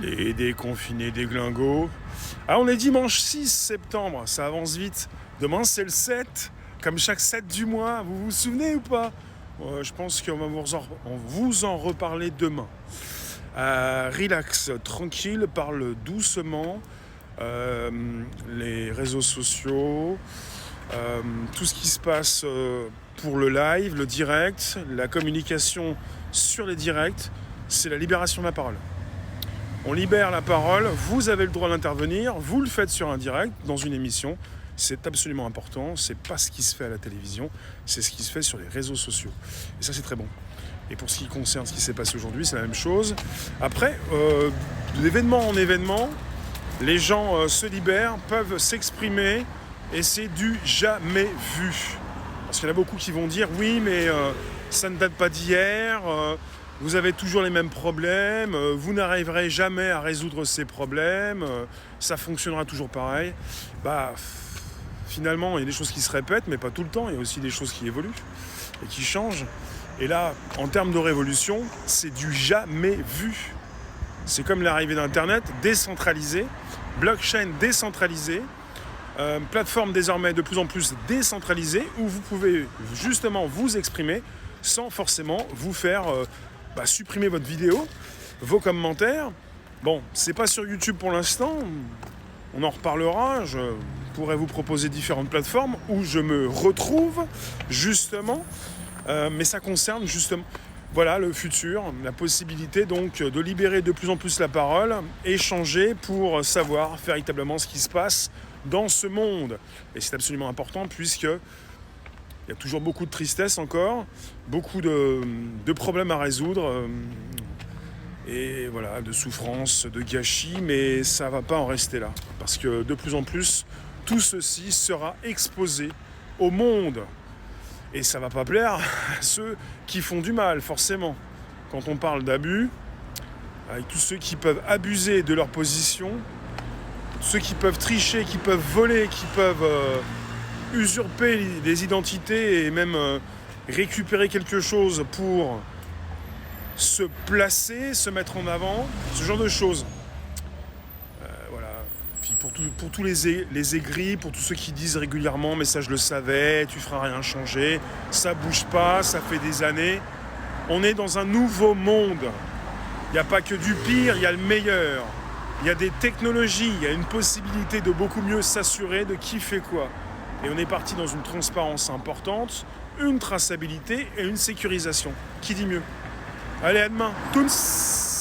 Les déconfinés des glingos. Ah, on est dimanche 6 septembre, ça avance vite. Demain, c'est le 7, comme chaque 7 du mois. Vous vous souvenez ou pas? Je pense qu'on va vous en reparler demain. Relax, tranquille, parle doucement. Les réseaux sociaux, tout ce qui se passe pour le live, le direct, la communication sur les directs, c'est la libération de la parole. On libère la parole, vous avez le droit d'intervenir, vous le faites sur un direct, dans une émission, c'est absolument important, c'est pas ce qui se fait à la télévision, c'est ce qui se fait sur les réseaux sociaux. Et ça, c'est très bon. Et pour ce qui concerne ce qui s'est passé aujourd'hui, c'est la même chose. Après, d'événement en événement, les gens se libèrent, peuvent s'exprimer, et c'est du jamais vu. Parce qu'il y en a beaucoup qui vont dire, oui, mais ça ne date pas d'hier, vous avez toujours les mêmes problèmes, vous n'arriverez jamais à résoudre ces problèmes, ça fonctionnera toujours pareil. Finalement, il y a des choses qui se répètent, mais pas tout le temps. Il y a aussi des choses qui évoluent et qui changent. Et là, en termes de révolution, c'est du jamais vu. C'est comme l'arrivée d'Internet décentralisé, blockchain décentralisé, plateforme désormais de plus en plus décentralisée, où vous pouvez justement vous exprimer sans forcément vous faire supprimer votre vidéo, vos commentaires. Bon, c'est pas sur YouTube pour l'instant, on en reparlera, je pourrais vous proposer différentes plateformes où je me retrouve justement, mais ça concerne justement le futur, la possibilité donc de libérer de plus en plus la parole, échanger pour savoir véritablement ce qui se passe dans ce monde. Et c'est absolument important puisque il y a toujours beaucoup de tristesse encore, beaucoup de problèmes à résoudre, et voilà, de souffrance, de gâchis, mais ça ne va pas en rester là. Parce que de plus en plus, tout ceci sera exposé au monde. Et ça ne va pas plaire à ceux qui font du mal, forcément. Quand on parle d'abus, avec tous ceux qui peuvent abuser de leur position, ceux qui peuvent tricher, qui peuvent voler, qui peuvent usurper des identités et même récupérer quelque chose pour se placer, se mettre en avant, ce genre de choses. Voilà. Puis pour tous les aigris, pour tous ceux qui disent régulièrement « mais ça je le savais, tu feras rien changer, ça bouge pas, ça fait des années », on est dans un nouveau monde. Il n'y a pas que du pire, il y a le meilleur. Il y a des technologies, il y a une possibilité de beaucoup mieux s'assurer de qui fait quoi. Et on est parti dans une transparence importante, une traçabilité et une sécurisation. Qui dit mieux? Allez, à demain. Tous.